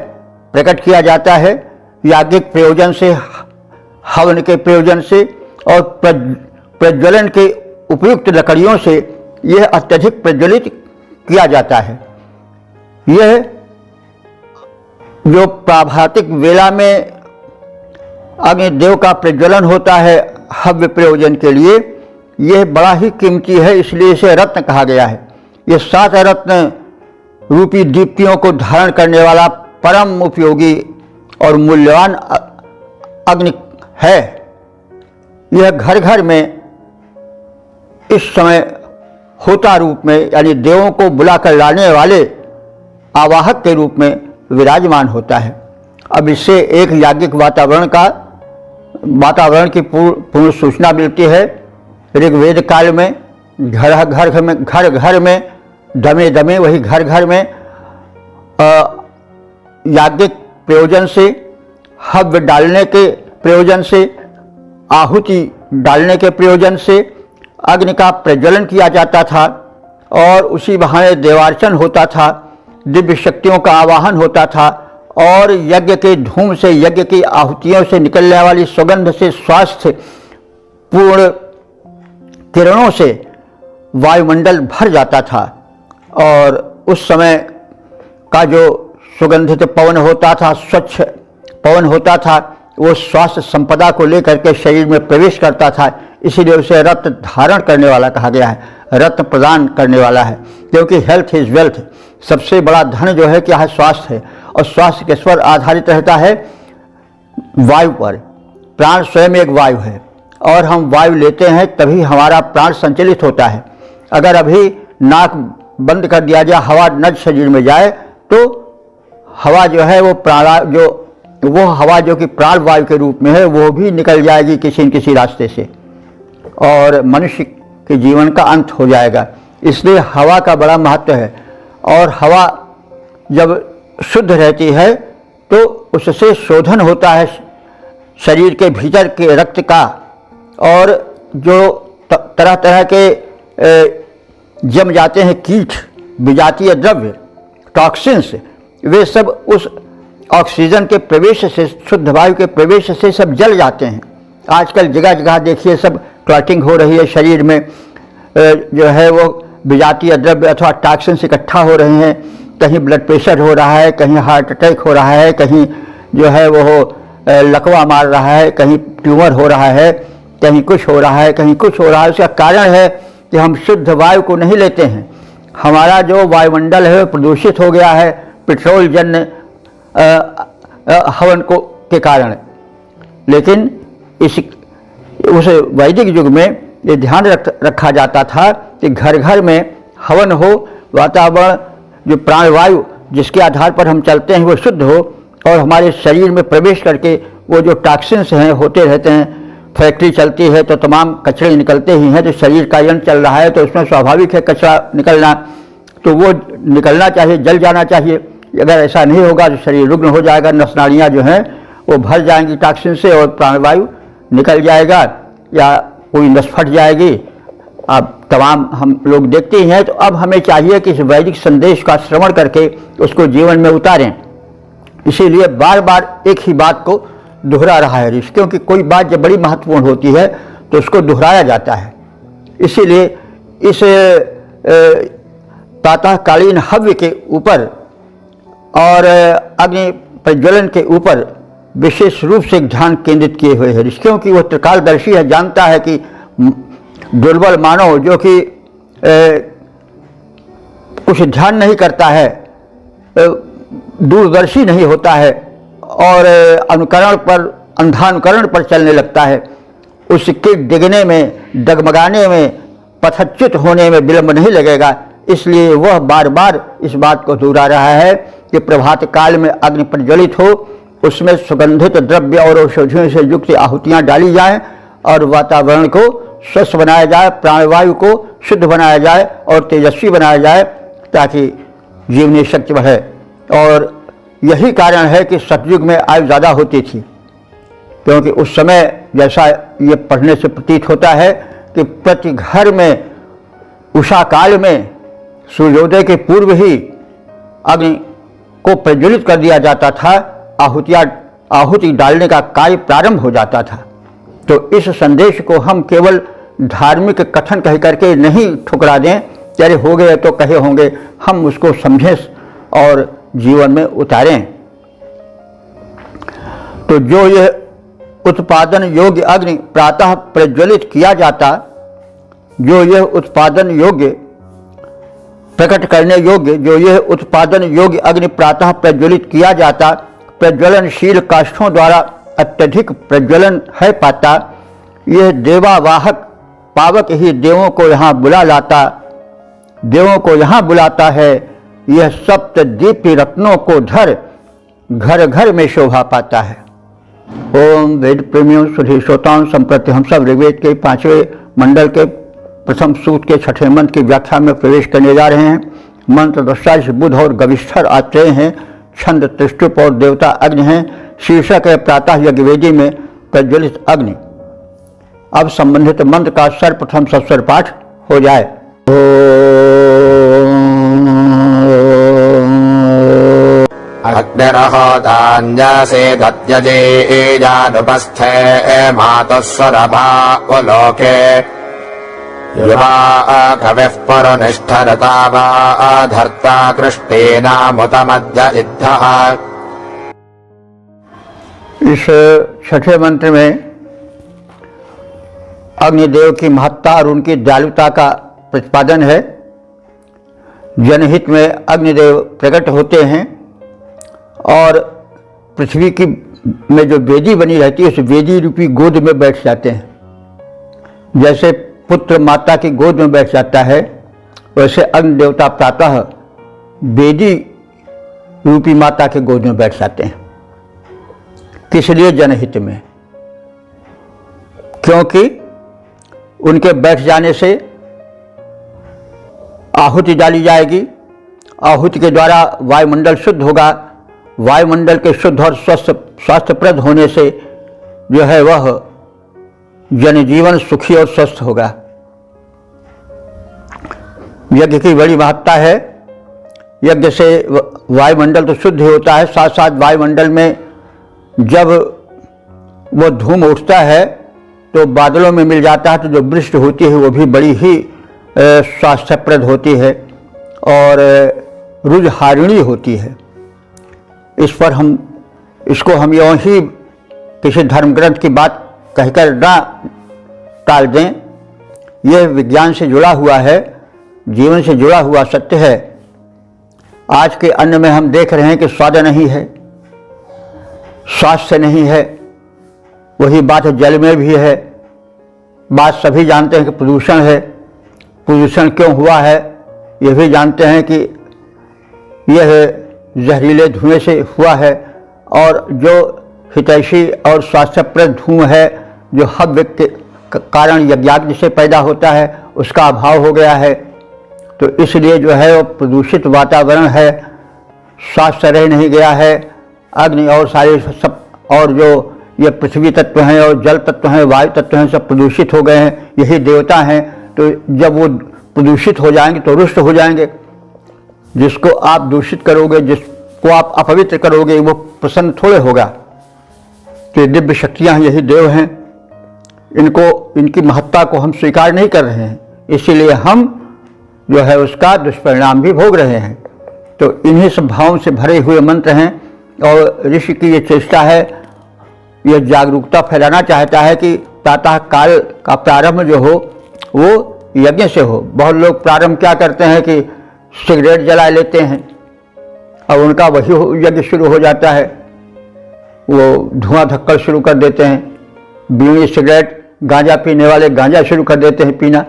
प्रकट किया जाता है। याज्ञिक प्रयोजन से, हवन के प्रयोजन से और प्रज्वलन के उपयुक्त लकड़ियों से यह अत्यधिक प्रज्वलित किया जाता है। यह जो प्राभातिक वेला में अग्निदेव का प्रज्वलन होता है हव्य प्रयोजन के लिए, यह बड़ा ही कीमती है, इसलिए इसे रत्न कहा गया है। ये 7 रत्न रूपी दीप्तियों को धारण करने वाला परम उपयोगी और मूल्यवान अग्नि है। यह घर घर में इस समय होता रूप में यानी देवों को बुलाकर लाने वाले आवाहक के रूप में विराजमान होता है। अब इससे एक याज्ञिक वातावरण की पूर्ण सूचना मिलती है। ऋग्वेद काल में घर घर में दमे दमे, वही घर घर में याज्ञिक प्रयोजन से, हव्य डालने के प्रयोजन से, आहुति डालने के प्रयोजन से अग्नि का प्रज्वलन किया जाता था और उसी बहाने देवार्चन होता था, दिव्य शक्तियों का आवाहन होता था और यज्ञ के धूम से, यज्ञ की आहुतियों से निकलने वाली सुगंध से, स्वास्थ्य पूर्ण किरणों से वायुमंडल भर जाता था। और उस समय का जो सुगंधित पवन होता था, स्वच्छ पवन होता था, वो स्वास्थ्य संपदा को लेकर के शरीर में प्रवेश करता था। इसीलिए उसे रत्न धारण करने वाला कहा गया है, रत्न प्रदान करने वाला है, क्योंकि हेल्थ इज वेल्थ। सबसे बड़ा धन जो है क्या है? स्वास्थ्य है। और स्वास्थ्य किस पर आधारित रहता है? वायु पर। प्राण स्वयं एक वायु है और हम वायु लेते हैं तभी हमारा प्राण संचलित होता है। अगर अभी नाक बंद कर दिया जाए, हवा न शरीर में जाए तो हवा जो है वो हवा जो कि प्राण वायु के रूप में है वो भी निकल जाएगी किसी न किसी रास्ते से और मनुष्य के जीवन का अंत हो जाएगा। इसलिए हवा का बड़ा महत्व है। और हवा जब शुद्ध रहती है तो उससे शोधन होता है शरीर के भीतर के रक्त का, और जो तरह तरह के जम जाते हैं कीट, विजातीय द्रव्य, टॉक्सिन्स, वे सब उस ऑक्सीजन के प्रवेश से, शुद्ध वायु के प्रवेश से सब जल जाते हैं। आजकल जगह जगह देखिए सब क्लॉटिंग हो रही है, शरीर में जो है वो विजातीय द्रव्य अथवा टॉक्सिन्स इकट्ठा हो रहे हैं। कहीं ब्लड प्रेशर हो रहा है, कहीं हार्ट अटैक हो रहा है, कहीं जो है वो लकवा मार रहा है, कहीं ट्यूमर हो रहा है, कहीं कुछ हो रहा है, कहीं कुछ हो रहा है। उसका कारण है कि हम शुद्ध वायु को नहीं लेते हैं। हमारा जो वायुमंडल है वो प्रदूषित हो गया है पेट्रोल जन्य हवन के कारण। लेकिन उस वैदिक युग में ये ध्यान रखा जाता था कि घर घर में हवन हो, वातावरण जो प्राणवायु जिसके आधार पर हम चलते हैं वो शुद्ध हो और हमारे शरीर में प्रवेश करके वो जो टॉक्सिन्स हैं होते रहते हैं। फैक्ट्री चलती है तो तमाम कचरे निकलते ही हैं, तो शरीर का यंत्र चल रहा है तो उसमें स्वाभाविक है कचरा निकलना, तो वो निकलना चाहिए, जल जाना चाहिए। अगर ऐसा नहीं होगा तो शरीर रुग्ण हो जाएगा, नस नाड़ियाँ जो हैं वो भर जाएंगी टॉक्सिन से और प्राणवायु निकल जाएगा या कोई नस फट जाएगी। अब तमाम हम लोग देखते ही हैं। तो अब हमें चाहिए कि इस वैदिक संदेश का श्रवण करके उसको जीवन में उतारें। इसीलिए बार बार एक ही बात को दोहरा रहा है ऋषि, क्योंकि कोई बात जब बड़ी महत्वपूर्ण होती है तो उसको दोहराया जाता है। इसीलिए इस प्रातःकालीन हव्य के ऊपर और अग्नि प्रज्वलन के ऊपर विशेष रूप से ध्यान केंद्रित किए हुए हैं ऋषि, क्योंकि वह त्रिकालदर्शी है, जानता है कि दुर्बल मानव जो कि कुछ ध्यान नहीं करता है दूरदर्शी नहीं होता है और अंधानुकरण पर चलने लगता है, उसके डिगने में, डगमगाने में, पथच्युत होने में विलंब नहीं लगेगा। इसलिए वह बार बार इस बात को दोहरा रहा है कि प्रभात काल में अग्नि प्रज्वलित हो, उसमें सुगंधित द्रव्य और औषधियों से युक्त आहुतियाँ डाली जाएं और वातावरण को स्वस्थ बनाया जाए, प्राणवायु को शुद्ध बनाया जाए और तेजस्वी बनाया जाए, ताकि जीवनी शक्ति बढ़े। और यही कारण है कि सतयुग में आयु ज़्यादा होती थी, क्योंकि उस समय जैसा ये पढ़ने से प्रतीत होता है कि प्रति घर में उषा काल में सूर्योदय के पूर्व ही अग्नि को प्रज्वलित कर दिया जाता था, आहुति डालने का कार्य प्रारंभ हो जाता था। तो इस संदेश को हम केवल धार्मिक कथन कह करके नहीं ठुकरा दें, चाहे हो गए तो कहे होंगे, हम उसको समझें और जीवन में उतारें। तो जो यह उत्पादन योग्य अग्नि प्रातः प्रज्वलित किया जाता, जो यह उत्पादन योग्य प्रकट करने योग्य, जो यह उत्पादन योग्य अग्नि प्रातः प्रज्वलित किया जाता, प्रज्वलनशील काष्ठों द्वारा अत्यधिक प्रज्वलन है पाता, यह देवावाहक पावक ही देवों को यहाँ बुला लाता, देवों को यहाँ बुलाता है। यह सप्त दीप्ति रत्नों को धर घर घर में शोभा पाता है। ओम वेद प्रेमियों सुधी श्रोताओं, संप्रति हम सब ऋग्वेद के 5वें मंडल के प्रथम सूक्त के 6ठे मंत्र की व्याख्या में प्रवेश करने जा रहे हैं। मंत्र दृष्टाश बुध और गविष्ठर आत्रेय हैं, छंद त्रिष्टुप और देवता अग्नि हैं, शीर्षक है प्रातः यज्ञवेदी में प्रज्वलित अग्नि। अब संबंधित मंत्र का सर्वप्रथम सस्वर पाठ हो जाए। अग्निरहोतान्यसे दत्यजे जानुपस्थे मातुस्वरभावलोके युवा कविः पुरनिष्ठरता वा धर्ता कृष्टेनामुतमध्य इद्धः। इस छठे मंत्र में अग्निदेव की महत्ता और उनकी दयालुता का प्रतिपादन है। जनहित में अग्निदेव प्रकट होते हैं और पृथ्वी की में जो वेदी बनी रहती है, उस वेदी रूपी गोद में बैठ जाते हैं। जैसे पुत्र माता की गोद में बैठ जाता है, वैसे अग्नि देवता प्रातः वेदी रूपी माता के गोद में बैठ जाते हैं। किस लिए? जनहित में। क्योंकि उनके बैठ जाने से आहुति डाली जाएगी, आहुति के द्वारा वायुमंडल शुद्ध होगा, वायुमंडल के शुद्ध और स्वास्थ्यप्रद होने से जो है वह जनजीवन सुखी और स्वस्थ होगा। यज्ञ की बड़ी महत्ता है। यज्ञ से वायुमंडल तो शुद्ध होता है, साथ साथ वायुमंडल में जब वो धूम उठता है तो बादलों में मिल जाता है, तो जो वृष्टि होती है वो भी बड़ी ही स्वास्थ्यप्रद होती है और रुजहारिणी होती है। इस पर इसको हम यूँ ही किसी धर्म ग्रंथ की बात कहकर ना टाल दें। यह विज्ञान से जुड़ा हुआ है, जीवन से जुड़ा हुआ सत्य है। आज के अन्न में हम देख रहे हैं कि स्वाद नहीं है, स्वास्थ्य नहीं है। वही बात जल में भी है। बात सभी जानते हैं कि प्रदूषण है। प्रदूषण क्यों हुआ है यह भी जानते हैं कि यह जहरीले धुएं से हुआ है, और जो हितैषी और स्वास्थ्यप्रद धुआं है जो हव्य के कारण यज्ञाग्नि से पैदा होता है, उसका अभाव हो गया है। तो इसलिए जो है वो प्रदूषित वातावरण है, स्वास्थ्य रह नहीं गया है। अग्नि और सारे सब और जो ये पृथ्वी तत्व हैं और जल तत्व हैं, वायु तत्व हैं, सब प्रदूषित हो गए हैं। यही देवता हैं। तो जब वो प्रदूषित हो जाएंगे तो रुष्ट हो जाएंगे। जिसको आप दूषित करोगे, जिसको आप अपवित्र करोगे, वो प्रसन्न थोड़े होगा। तो ये दिव्य शक्तियाँ यही देव हैं। इनकी महत्ता को हम स्वीकार नहीं कर रहे हैं, इसीलिए हम जो है उसका दुष्परिणाम भी भोग रहे हैं। तो इन्हीं सब भावों से भरे हुए मंत्र हैं और ऋषि की ये चेष्टा है, यह जागरूकता फैलाना चाहता है कि प्रातः काल का प्रारंभ जो हो वो यज्ञ से हो। बहुत लोग प्रारंभ क्या करते हैं कि सिगरेट जला लेते हैं अब उनका वही यज्ञ शुरू हो जाता है, वो धुआं धक्कड़ शुरू कर देते हैं, बीड़ी सिगरेट गांजा पीने वाले गांजा शुरू कर देते हैं पीना।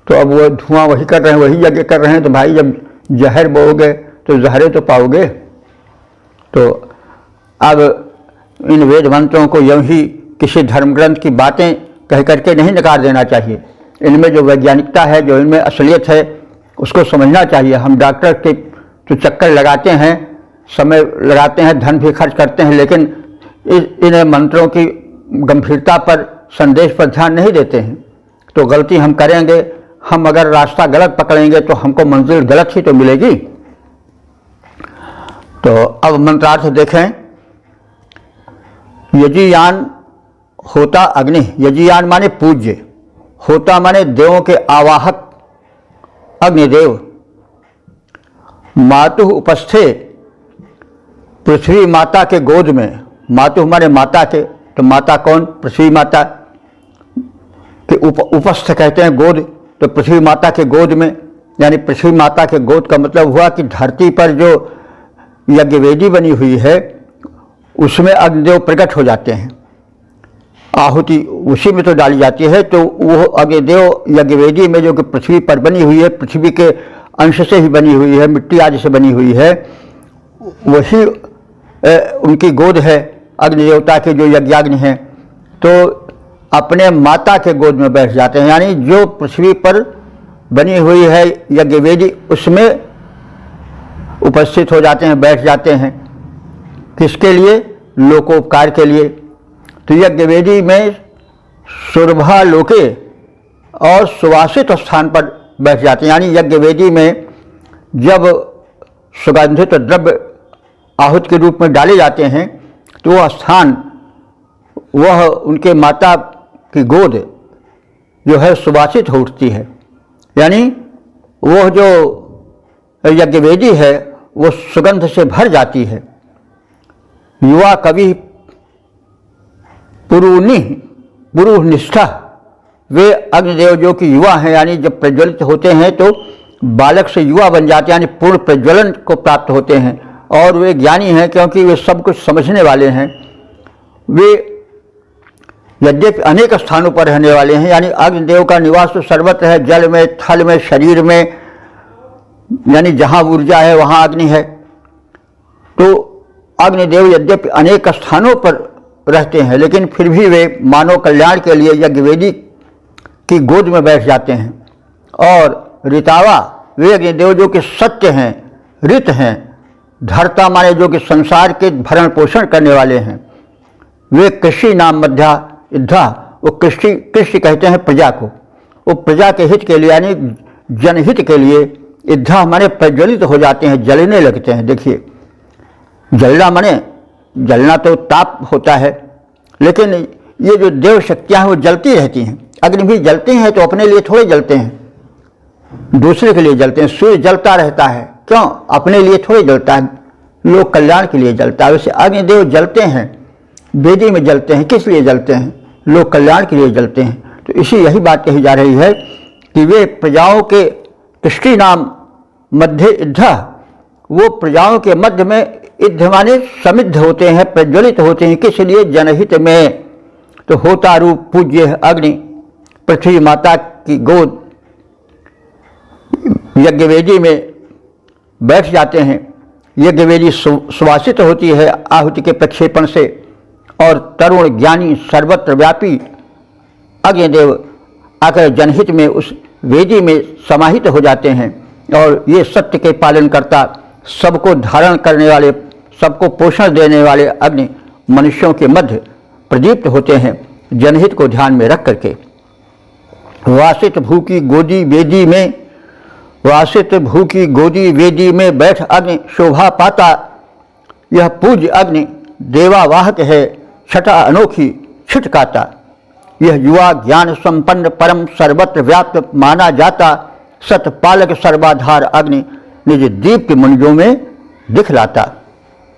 तो अब वो धुआं वही कर रहे हैं, वही यज्ञ कर रहे हैं, तो भाई जब जहर बोओगे तो जहरे तो पाओगे। तो अब इन वेद मंत्रों को यूं ही किसी धर्म ग्रंथ की बातें कह करके नहीं नकार देना चाहिए। इनमें जो वैज्ञानिकता है, जो इनमें असलियत है, उसको समझना चाहिए। हम डॉक्टर के जो चक्कर लगाते हैं, समय लगाते हैं, धन भी खर्च करते हैं, लेकिन इन मंत्रों की गंभीरता पर, संदेश पर ध्यान नहीं देते हैं। तो गलती हम करेंगे, हम अगर रास्ता गलत पकड़ेंगे तो हमको मंजिल गलत ही तो मिलेगी। तो अब मंत्रार्थ देखें। यजीयान होता अग्नि, यजीयान माने पूज्य, होता माने देवों के आवाहक अग्निदेव। मातु उपस्थे, पृथ्वी माता के गोद में, मातु माने माता के, तो माता कौन? पृथ्वी माता के उपस्थ कहते हैं गोद, तो पृथ्वी माता के गोद में, यानी पृथ्वी माता के गोद का मतलब हुआ कि धरती पर जो यज्ञवेदी बनी हुई है उसमें अग्निदेव प्रकट हो जाते हैं। आहुति उसी में तो डाली जाती है, तो वो अग्निदेव यज्ञवेदी में जो कि पृथ्वी पर बनी हुई है, पृथ्वी के अंश से ही बनी हुई है, मिट्टी आदि से बनी हुई है, वही उनकी गोद है अग्नि देवता के जो यज्ञाग्नि हैं। तो अपने माता के गोद में बैठ जाते हैं, यानी जो पृथ्वी पर बनी हुई है यज्ञवेदी उसमें उपस्थित हो जाते हैं, बैठ जाते हैं। किसके लिए? लोकोपकार के लिए। तो यज्ञवेदी में सुरभा लोके और सुवासित स्थान पर बैठ जाते हैं, यानी यज्ञवेदी में जब सुगंधित द्रव्य आहुति के रूप में डाले जाते हैं तो वह स्थान, वह उनके माता की गोद जो है सुवासित हो उठती है, यानी वह जो यज्ञवेदी है वो सुगंध से भर जाती है। युवा कवि पुरुष निष्ठा, वे अग्निदेव जो कि युवा हैं, यानी जब प्रज्वलित होते हैं तो बालक से युवा बन जाते हैं, यानी पूर्ण प्रज्वलन को प्राप्त होते हैं। और वे ज्ञानी हैं क्योंकि वे सब कुछ समझने वाले हैं। वे यद्यपि अनेक स्थानों पर रहने वाले हैं, यानी अग्निदेव का निवास तो सर्वत्र है, जल में, थल में, शरीर में, यानी जहाँ ऊर्जा है वहाँ अग्नि है। तो अग्निदेव यद्यपि अनेक स्थानों पर रहते हैं, लेकिन फिर भी वे मानव कल्याण के लिए यज्ञवेदी की गोद में बैठ जाते हैं। और ऋतावा, वे अग्निदेव जो कि सत्य हैं, ऋत हैं। धर्ता माने जो कि संसार के भरण पोषण करने वाले हैं। वे कृषि नाम मध्या इद्धा, वो कृषि कहते हैं प्रजा को, वो प्रजा के हित के लिए यानी जनहित के लिए इद्धा माने प्रज्वलित हो जाते हैं, जलने लगते हैं। देखिए, जलना माने, जलना तो ताप होता है, लेकिन ये जो देव शक्तियाँ हैं वो जलती रहती हैं। अग्नि भी जलते हैं तो अपने लिए थोड़े जलते हैं, दूसरे के लिए जलते हैं। सूर्य जलता रहता है, क्यों? अपने लिए थोड़े जलता है, लोक कल्याण के लिए जलता है। वैसे अग्निदेव जलते हैं, वेदी में जलते हैं, किस लिए जलते हैं? लोक कल्याण के लिए जलते हैं। तो इसी यही बात कही जा रही है कि वे प्रजाओं के कृष्टि नाम मध्य इद्धा, वो प्रजाओं के मध्य में इद्ध माने समिद्ध होते हैं, प्रज्वलित होते हैं। किस लिए? जनहित में। तो होता रूप पूज्य अग्नि पृथ्वी माता की गोद यज्ञवेदी में बैठ जाते हैं। यज्ञवेदी सुवासित होती है आहुति के प्रक्षेपण से, और तरुण ज्ञानी सर्वत्र व्यापी अग्निदेव आकर जनहित में उस वेदी में समाहित हो जाते हैं। और ये सत्य के पालन करता, सबको धारण करने वाले, सबको पोषण देने वाले अग्नि मनुष्यों के मध्य प्रदीप्त होते हैं, जनहित को ध्यान में रख करके। वासित भू की गोदी वेदी में, वासित भू की गोदी वेदी में बैठ अग्नि शोभा पाता। यह पूज्य अग्नि देवावाहक है, छटा अनोखी छिटकाता। यह युवा ज्ञान संपन्न परम सर्वत्र व्याप्त माना जाता। सतपालक सर्वाधार अग्नि निज दीप्त मंजों में दिखलाता।